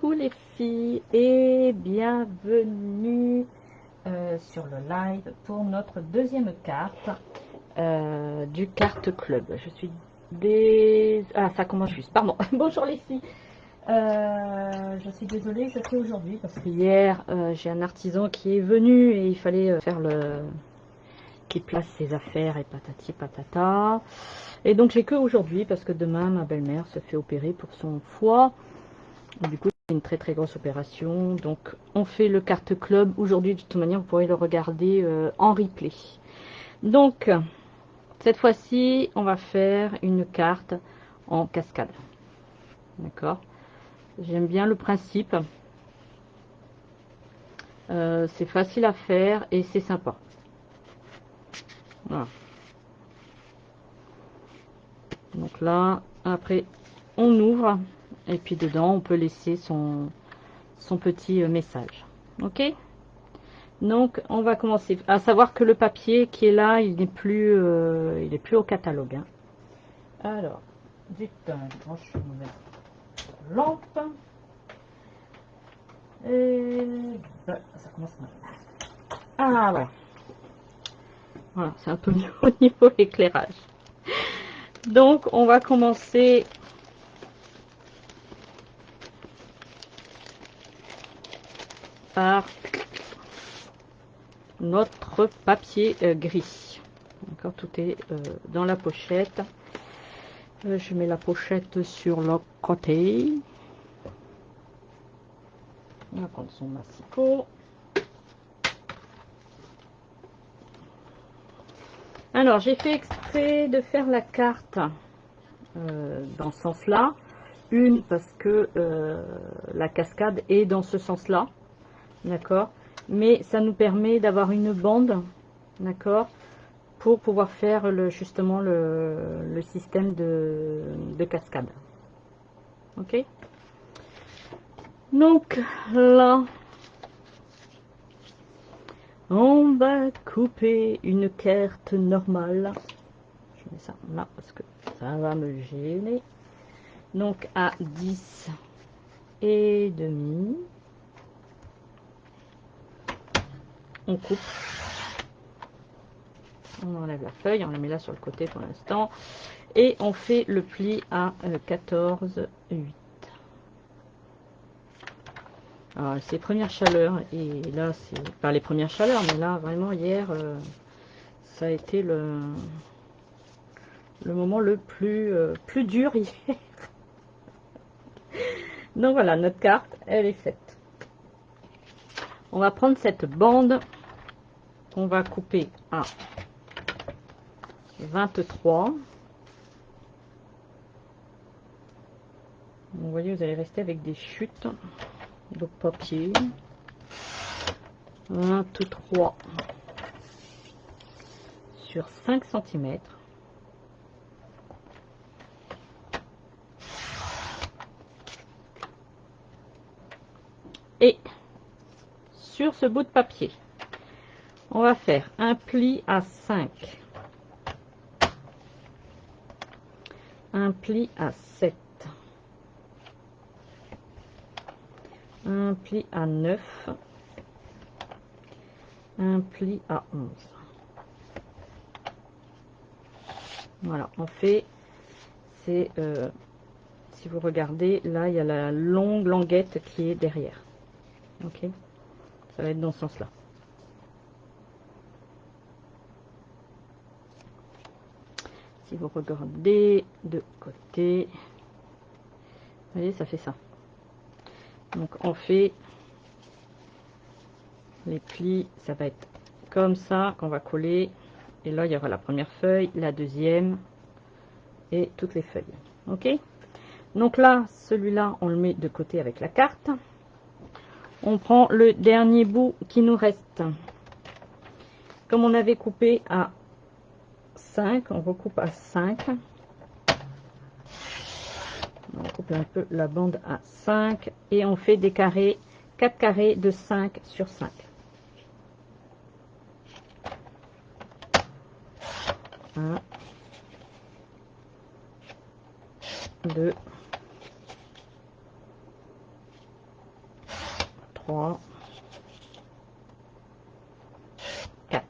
Coucou les filles et bienvenue sur le live pour notre deuxième carte du carte club. Je suis Ah, ça commence juste, pardon. Bonjour les filles. Je suis désolée, je fais aujourd'hui parce que hier j'ai un artisan qui est venu et il fallait faire qu'il place ses affaires et patati patata. Et donc j'ai que aujourd'hui parce que demain ma belle-mère se fait opérer pour son foie. Du coup, c'est une très très grosse opération. Donc, on fait le carte club. Aujourd'hui, de toute manière, vous pourrez le regarder en replay. Donc, cette fois-ci, on va faire une carte en cascade. D'accord? J'aime bien le principe. C'est facile à faire et c'est sympa. Voilà. Donc là, après, on ouvre. Et puis dedans, on peut laisser son petit message. Ok? Donc, on va commencer. À savoir que le papier qui est là, il n'est plus au catalogue. Hein. Alors, du temps, je vais mettre lampe. Et ça commence mal. Ah, voilà. Voilà, c'est un peu mieux au niveau éclairage. Donc, on va commencer par notre papier gris. D'accord, tout est dans la pochette. Je mets la pochette sur le côté. On va prendre son massicot. Alors, j'ai fait exprès de faire la carte dans ce sens-là. Une, parce que la cascade est dans ce sens-là. D'accord? Mais ça nous permet d'avoir une bande. D'accord? Pour pouvoir faire justement le système de cascade. Ok? Donc, là, on va couper une carte normale. Je mets ça là parce que ça va me gêner. Donc à 10 et demi, on coupe, on enlève la feuille, on la met là sur le côté pour l'instant, et on fait le pli à 14, 8. Alors c'est premières chaleurs, et là c'est pas les premières chaleurs, mais là vraiment hier, ça a été le moment le plus dur hier. Donc voilà, notre carte, elle est faite. On va prendre cette bande qu'on va couper à 23. Vous voyez, vous allez rester avec des chutes de papier. 23 sur 5 cm. Et sur ce bout de papier, on va faire un pli à 5, un pli à 7, un pli à 9, un pli à 11. Voilà, on fait, c'est, si vous regardez, là, il y a la longue languette qui est derrière. Ok, ça va être dans ce sens-là. Si vous regardez de côté, vous voyez, ça fait ça. Donc on fait les plis, ça va être comme ça qu'on va coller. Et là, il y aura la première feuille, la deuxième et toutes les feuilles. Ok? Donc là, celui-là, on le met de côté avec la carte. On prend le dernier bout qui nous reste. Comme on avait coupé à 5, on recoupe à 5. On coupe un peu la bande à 5 et on fait des carrés, 4 carrés de 5 sur 5. 1, 2, 3, 4.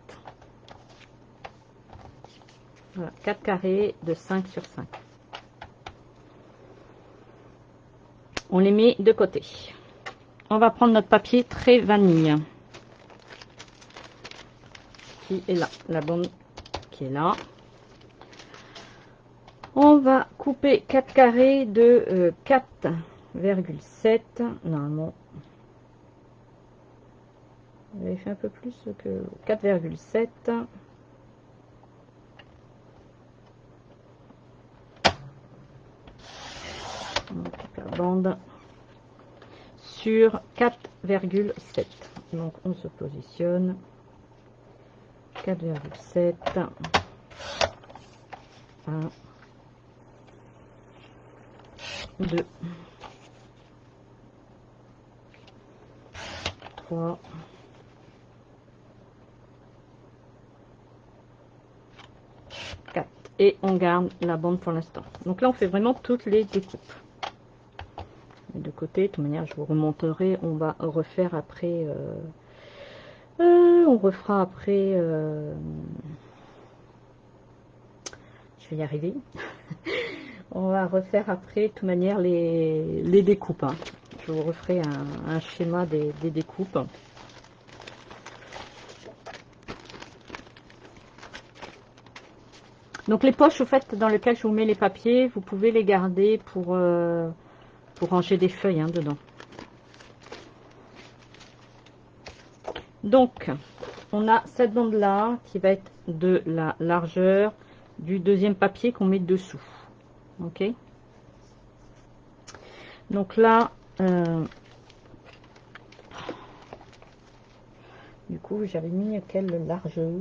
Voilà, 4 carrés de 5 sur 5. On les met de côté. On va prendre notre papier très vanille. Qui est là. La bande qui est là. On va couper 4 carrés de 4,7. Normalement, j'avais fait un peu plus que 4,7. La bande sur 4,7. Donc on se positionne 4,7. 1, 2, 3, 4. Et on garde la bande pour l'instant. Donc là on fait vraiment toutes les découpes. De côté, de toute manière je vous remonterai, on va refaire après, on refera après, je vais y arriver, on va refaire après, de toute manière les découpes, hein. Je vous referai un schéma des découpes. Donc les poches au fait dans lesquelles je vous mets les papiers, vous pouvez les garder pour ranger des feuilles, hein, dedans. Donc, on a cette bande-là qui va être de la largeur du deuxième papier qu'on met dessous. Ok. Donc là, du coup, j'avais mis quelle largeur?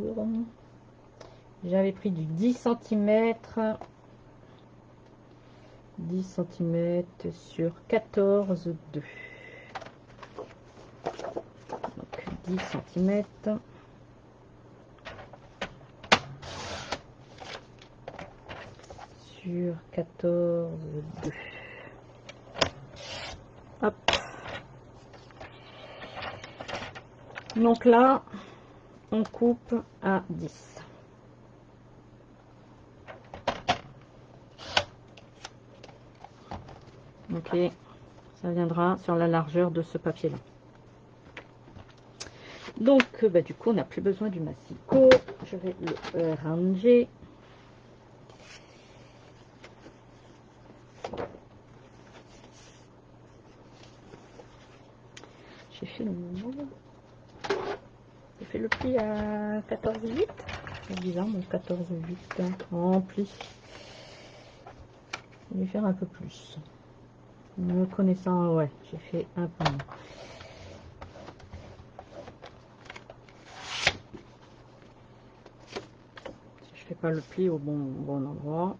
J'avais pris du 10 cm. 10 cm sur 14,2. Donc 10 cm. Sur 14,2. Hop. Donc là, on coupe à 10. Ok, ça viendra sur la largeur de ce papier là. Donc bah, du coup on n'a plus besoin du massicot, je vais le ranger. J'ai fait le pli à 14,8. C'est bizarre, mon 14,8 en pli. Je vais faire un peu plus. Me connaissant, ouais, j'ai fait un peu moins. Si je fais pas le pli au bon endroit,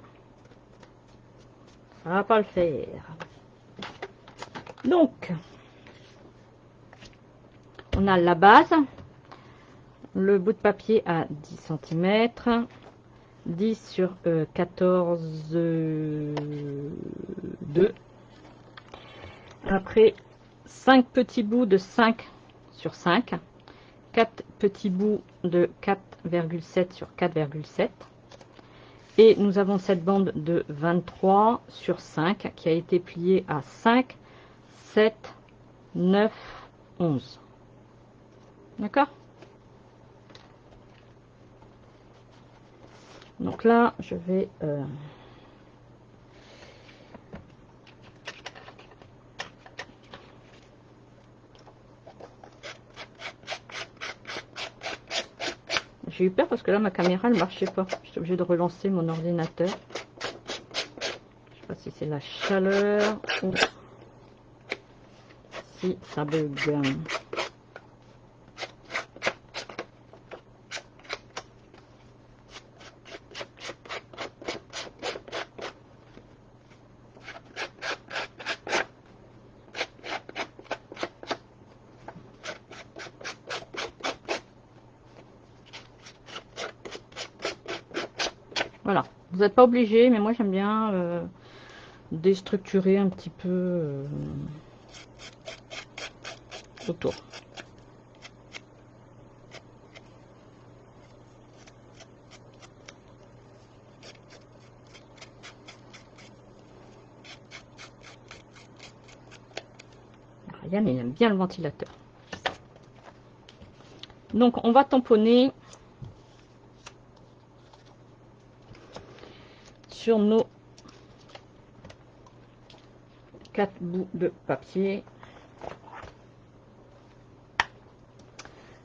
ça va pas le faire. Donc, on a la base, le bout de papier à 10 cm, 10 sur 14,2. Après, 5 petits bouts de 5 sur 5, 4 petits bouts de 4,7 sur 4,7. Et nous avons cette bande de 23 sur 5 qui a été pliée à 5, 7, 9, 11. D'accord? Donc là, je vais... J'ai eu peur parce que là, ma caméra, elle marchait pas. J'étais obligée de relancer mon ordinateur. Je sais pas si c'est la chaleur ou si ça bug. Voilà, vous n'êtes pas obligé, mais moi j'aime bien déstructurer un petit peu autour. Ryan, il aime bien le ventilateur. Donc, on va tamponner sur nos 4 bouts de papier.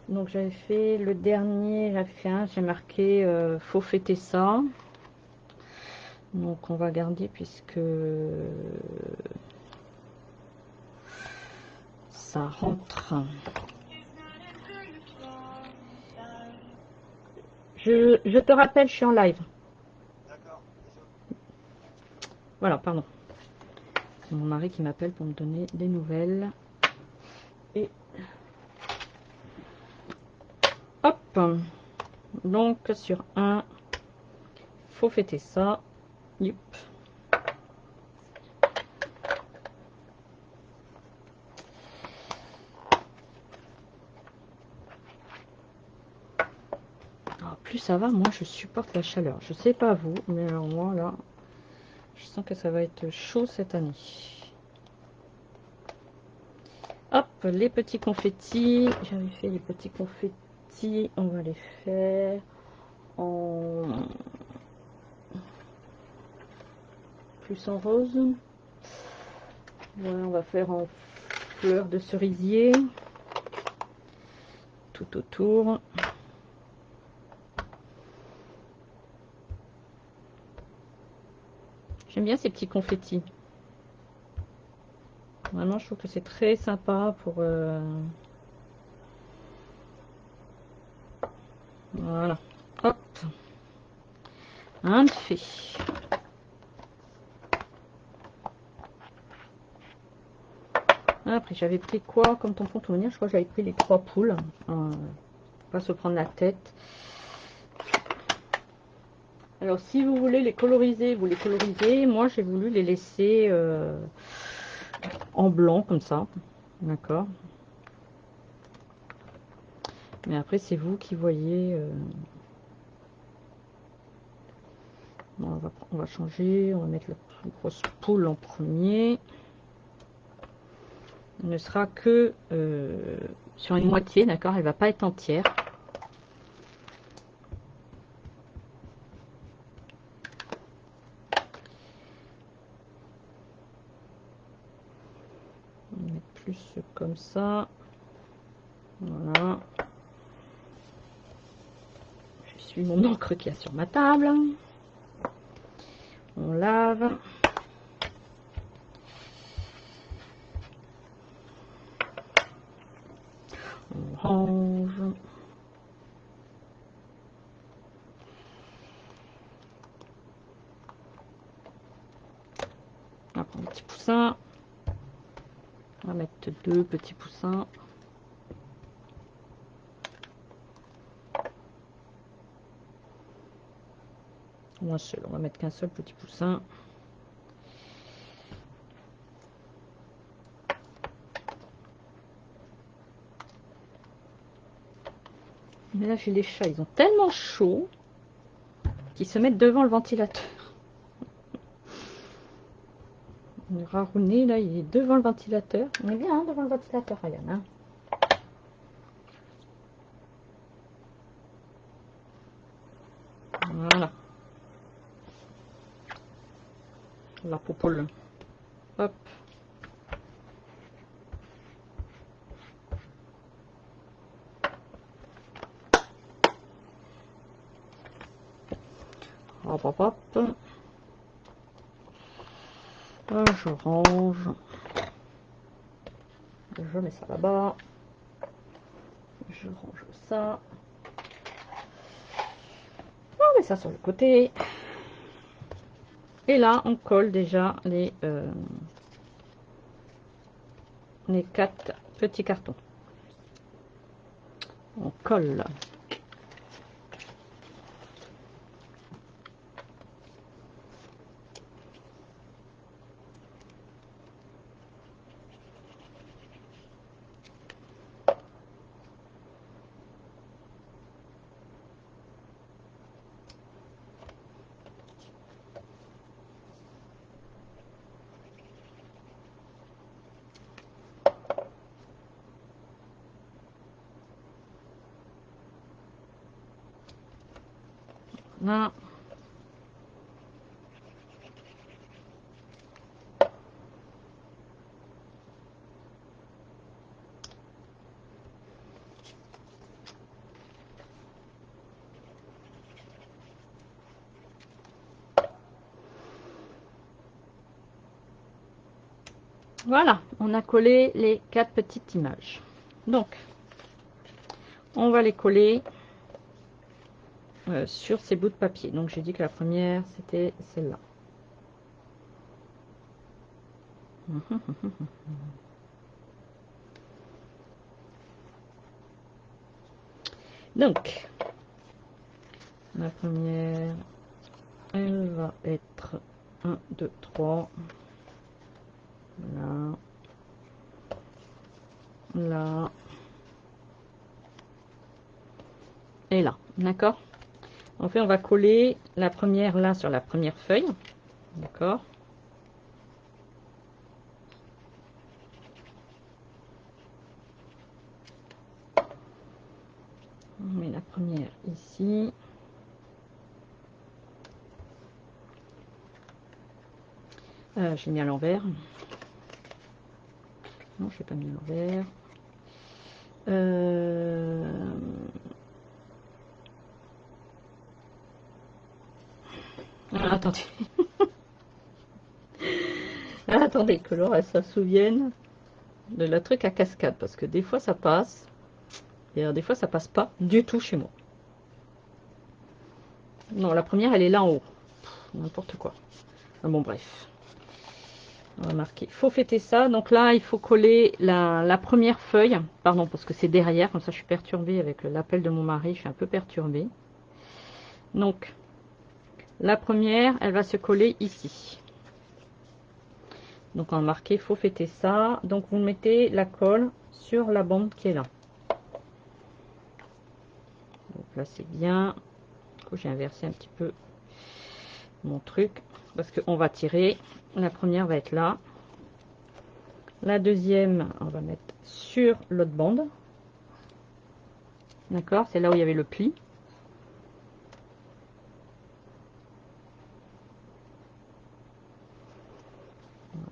Donc, j'avais fait le dernier, j'avais fait un, j'ai marqué faut fêter ça. Donc, on va garder puisque ça rentre. Je te rappelle, je suis en live. D'accord. Voilà, pardon. C'est mon mari qui m'appelle pour me donner des nouvelles. Et hop. Donc, sur un, faut fêter ça. Yep. Plus ça va, moi je supporte la chaleur. Je sais pas vous, mais alors moi là, je sens que ça va être chaud cette année. Hop, les petits confettis. J'avais fait les petits confettis. On va les faire en plus en rose. Voilà, on va faire en fleurs de cerisier tout autour. J'aime bien ces petits confettis. Vraiment, je trouve que c'est très sympa pour... Voilà. Hop. Un de fait. Après, j'avais pris quoi comme tampon souvenir? Je crois que j'avais pris les 3 poules. Pas se prendre la tête. Alors, si vous voulez les coloriser, vous les colorisez. Moi, j'ai voulu les laisser en blanc, comme ça. D'accord. Mais après, c'est vous qui voyez. Bon, on va changer. On va mettre la plus grosse poule en premier. Elle ne sera que sur une moitié, d'accord? Elle va pas être entière. On va mettre plus comme ça. Voilà. Je suis mon encre qui est sur ma table. On lave. On range. On va prendre un petit poussin. On va mettre 2 petits poussins. Ou un seul. On va mettre qu'un seul petit poussin. Mais là, j'ai les chats. Ils ont tellement chaud qu'ils se mettent devant le ventilateur. Le Rarounet, là, il est devant le ventilateur. On est bien hein, devant le ventilateur, Ryan. Hein. Voilà. La poupole. Hop. Hop, hop, hop. Je range. Je mets ça là-bas. Je range ça. On met ça sur le côté. Et là, on colle déjà les 4 petits cartons. On colle. Voilà. Voilà, on a collé les 4 petites images. Donc, on va les coller sur ces bouts de papier. Donc, j'ai dit que la première, c'était celle-là. Donc, la première, elle va être 1, 2, 3. Là. Là. Et là. D'accord? En fait, on va coller la première là sur la première feuille. D'accord? On met la première ici. J'ai mis à l'envers. Non, je n'ai pas mis à l'envers. Ah, attendez. Ah, attendez, que Laura se souvienne de la truc à cascade. Parce que des fois ça passe. Et des fois ça passe pas du tout chez moi. Non, la première elle est là en haut. N'importe quoi. Ah, bon, bref. On va marquer. Il faut fêter ça. Donc là, il faut coller la première feuille. Pardon, parce que c'est derrière. Comme ça, je suis perturbée avec l'appel de mon mari. Je suis un peu perturbée. Donc, la première, elle va se coller ici. Donc, on va marquer. Il faut fêter ça. Donc, vous mettez la colle sur la bande qui est là. Donc là, c'est bien. J'ai inversé un petit peu mon truc. Parce qu'on va tirer. La première va être là. La deuxième, on va mettre sur l'autre bande. D'accord, c'est là où il y avait le pli.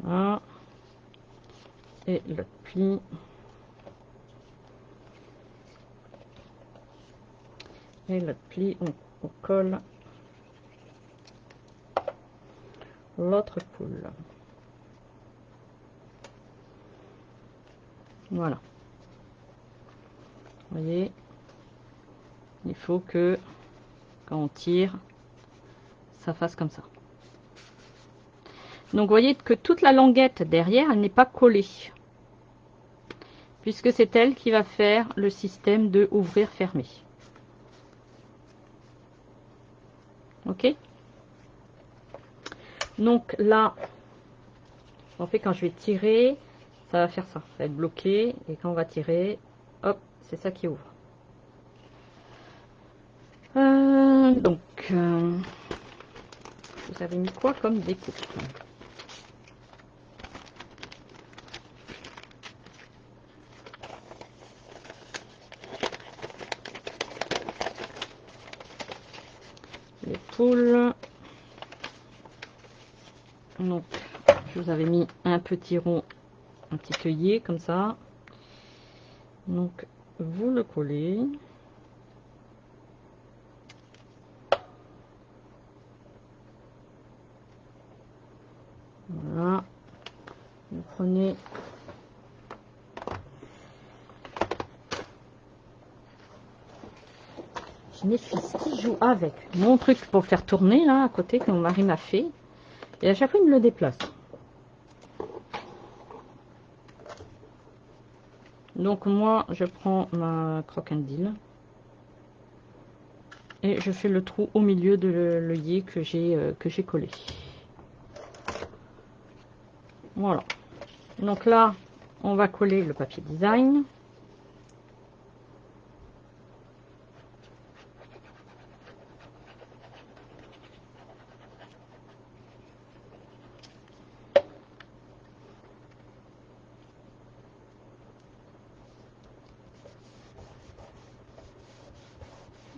Voilà. Et l'autre pli. Et l'autre pli, on colle l'autre coule. Voilà. Vous voyez, il faut que quand on tire, ça fasse comme ça. Donc vous voyez que toute la languette derrière, elle n'est pas collée. Puisque c'est elle qui va faire le système de ouvrir-fermer. Ok? Donc là, en fait, quand je vais tirer, ça va faire ça. Ça va être bloqué. Et quand on va tirer, hop, c'est ça qui ouvre. Donc, vous avez mis quoi comme découpe? Les poules. Donc, je vous avais mis un petit rond, un petit œillet comme ça. Donc, vous le collez. Voilà. Vous prenez j'ai mes fils qui jouent avec mon truc pour faire tourner là à côté que mon mari m'a fait. Et à chaque fois, il me le déplace. Donc moi, je prends ma croquindile et je fais le trou au milieu de l'œillet que j'ai collé. Voilà. Donc là, on va coller le papier design.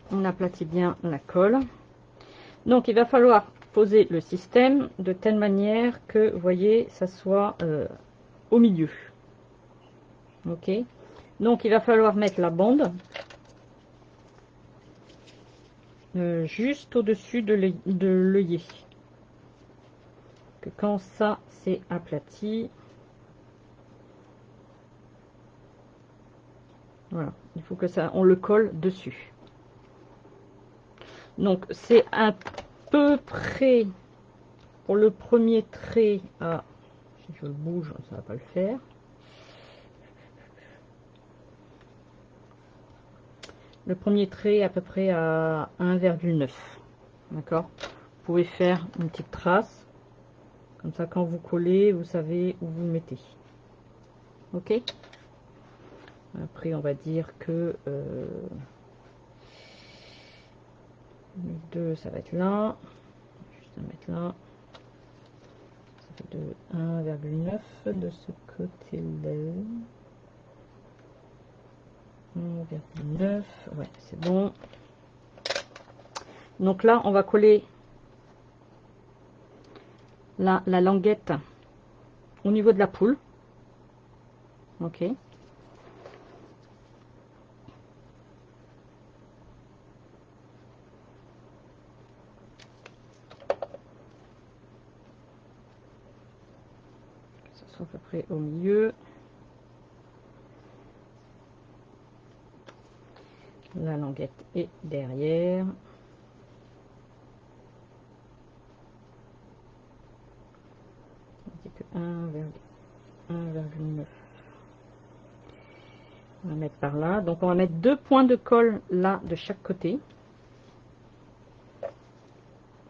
On aplatit bien la colle. Donc il va falloir poser le système de telle manière que, vous voyez, ça soit au milieu. Ok. Donc il va falloir mettre la bande juste au-dessus de l'œillet. Que quand ça c'est aplati, voilà, il faut que ça, on le colle dessus. Donc c'est à peu près pour le premier trait à, si je le bouge, ça va pas le faire. Le premier trait à peu près à 1,9. D'accord. Vous pouvez faire une petite trace. Comme ça, quand vous collez, vous savez où vous le mettez. Ok. Après, on va dire que les deux, ça va être là. Juste à mettre là. Ça fait de 1,9 de ce côté-là. 1,9. Ouais, c'est bon. Donc là, on va coller la languette au niveau de la poule. Ok. Ça soit à peu près au milieu. La languette est derrière. C'est que 1,9. On va mettre par là. Donc on va mettre 2 points de colle là de chaque côté.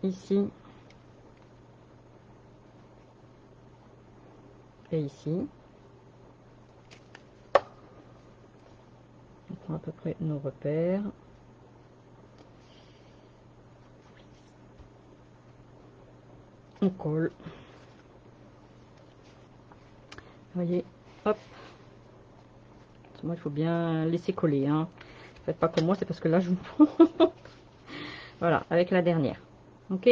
Ici. Et ici. On prend à peu près nos repères. On colle. Vous voyez, hop. Moi, il faut bien laisser coller. Hein. Faites pas comme moi, c'est parce que là, je vous... Voilà, avec la dernière. Ok.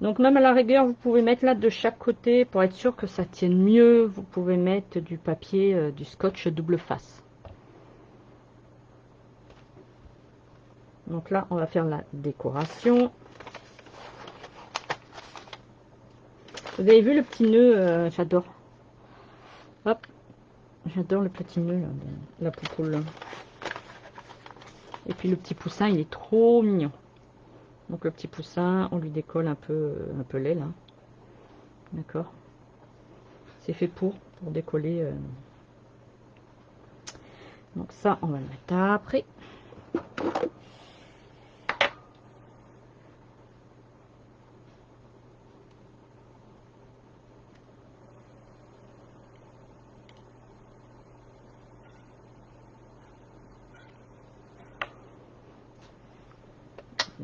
Donc, même à la rigueur, vous pouvez mettre là de chaque côté pour être sûr que ça tienne mieux. Vous pouvez mettre du papier, du scotch double face. Donc là, on va faire la décoration. Vous avez vu le petit nœud, j'adore. Hop, j'adore le petit nœud là, de la poupoule. Et puis le petit poussin, il est trop mignon. Donc le petit poussin, on lui décolle un peu l'aile. Hein. D'accord. C'est fait pour décoller. Donc ça, on va le mettre après.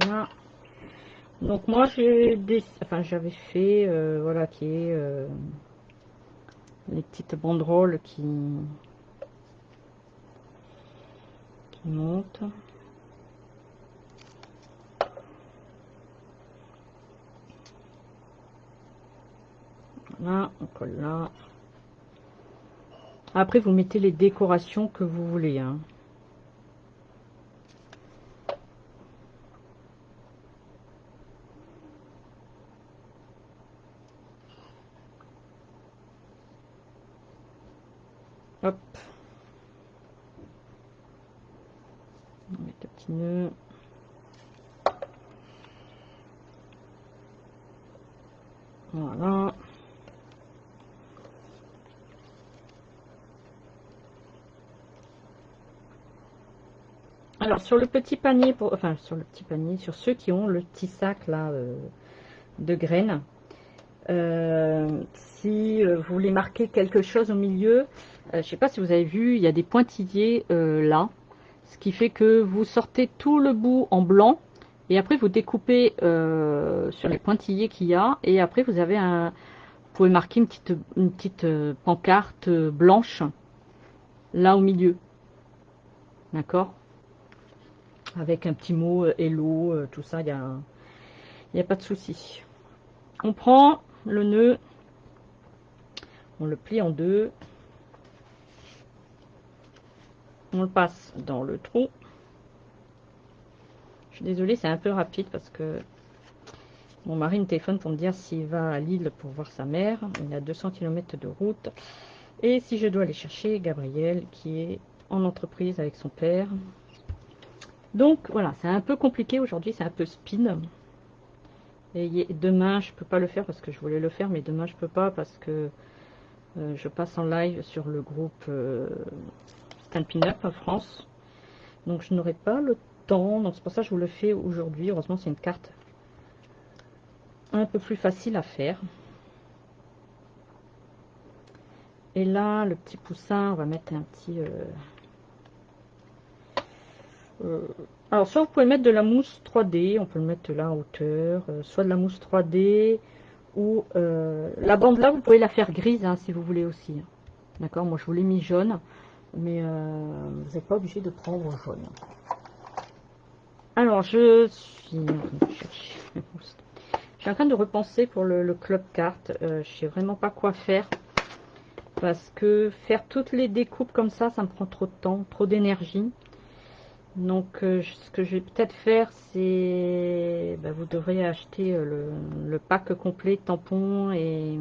Là. Donc moi j'avais fait voilà qui est les petites banderoles qui montent. Voilà, on colle là. Après vous mettez les décorations que vous voulez. Hein. Hop. On va mettre le petit nœud. Voilà. Alors sur le petit panier, sur ceux qui ont le petit sac là de graines, si vous voulez marquer quelque chose au milieu, je ne sais pas si vous avez vu, il y a des pointillés là, ce qui fait que vous sortez tout le bout en blanc et après vous découpez sur les pointillés qu'il y a et après vous avez vous pouvez marquer une petite pancarte blanche là au milieu, d'accord. avec un petit mot hello, tout ça, y a pas de souci. On prend le nœud, on le plie en deux, on le passe dans le trou. Je suis désolée, c'est un peu rapide parce que mon mari me téléphone pour me dire s'il va à Lille pour voir sa mère. Il a 200 km de route. Et si je dois aller chercher Gabriel qui est en entreprise avec son père. Donc voilà, c'est un peu compliqué aujourd'hui, c'est un peu spin. Et demain, je peux pas le faire parce que je voulais le faire, mais demain je peux pas parce que je passe en live sur le groupe Stampin' Up France. Donc je n'aurai pas le temps, donc c'est pour ça que je vous le fais aujourd'hui. Heureusement, c'est une carte un peu plus facile à faire. Et là, le petit poussin, on va mettre un petit... alors, soit vous pouvez mettre de la mousse 3D, on peut le mettre là en hauteur, soit de la mousse 3D, ou la bande là, vous pouvez la faire grise hein, si vous voulez aussi. D'accord, moi je vous l'ai mis jaune, mais vous n'êtes pas obligé de prendre jaune. Alors, je suis en train de repenser pour le club carte. Je sais vraiment pas quoi faire. Parce que faire toutes les découpes comme ça me prend trop de temps, trop d'énergie. Donc ce que je vais peut-être faire, c'est... vous devrez acheter le pack complet tampons et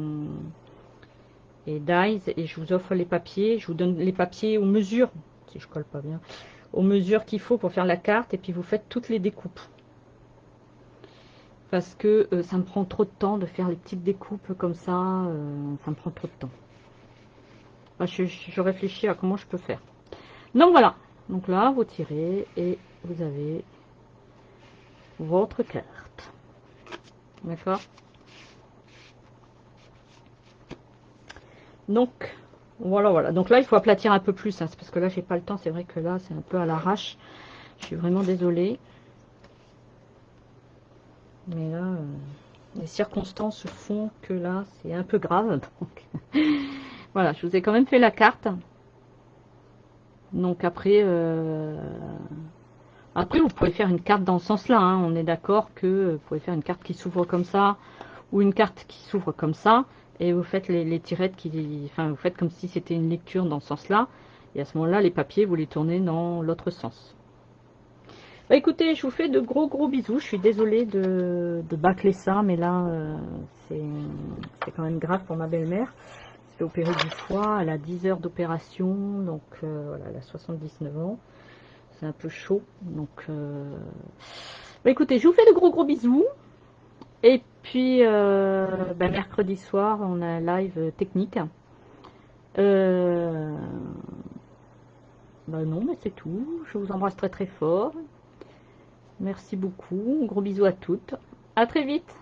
dies. Et je vous offre les papiers. Je vous donne les papiers aux mesures, si je colle pas bien, aux mesures qu'il faut pour faire la carte. Et puis vous faites toutes les découpes. Parce que ça me prend trop de temps de faire les petites découpes comme ça. Ça me prend trop de temps. Je réfléchis à comment je peux faire. Donc voilà. Donc là, vous tirez et vous avez votre carte. D'accord? Donc, voilà. Donc là, il faut aplatir un peu plus. Hein, c'est parce que là, j'ai pas le temps. C'est vrai que là, c'est un peu à l'arrache. Je suis vraiment désolée. Mais là, les circonstances font que là, c'est un peu grave. Donc, voilà, je vous ai quand même fait la carte. Donc après, vous pouvez faire une carte dans ce sens-là. Hein. On est d'accord que vous pouvez faire une carte qui s'ouvre comme ça ou une carte qui s'ouvre comme ça. Et vous faites les tirettes vous faites comme si c'était une lecture dans ce sens-là. Et à ce moment-là, les papiers, vous les tournez dans l'autre sens. Écoutez, je vous fais de gros bisous. Je suis désolée de bâcler ça, mais là, c'est quand même grave pour ma belle-mère. Elle s'est fait opérer du foie. Elle a 10 heures d'opération. Donc, voilà, elle a 79 ans. C'est un peu chaud. Donc, écoutez, je vous fais de gros bisous. Et puis, mercredi soir, on a un live technique. Non, mais c'est tout. Je vous embrasse très fort. Merci beaucoup. Gros bisous à toutes. À très vite.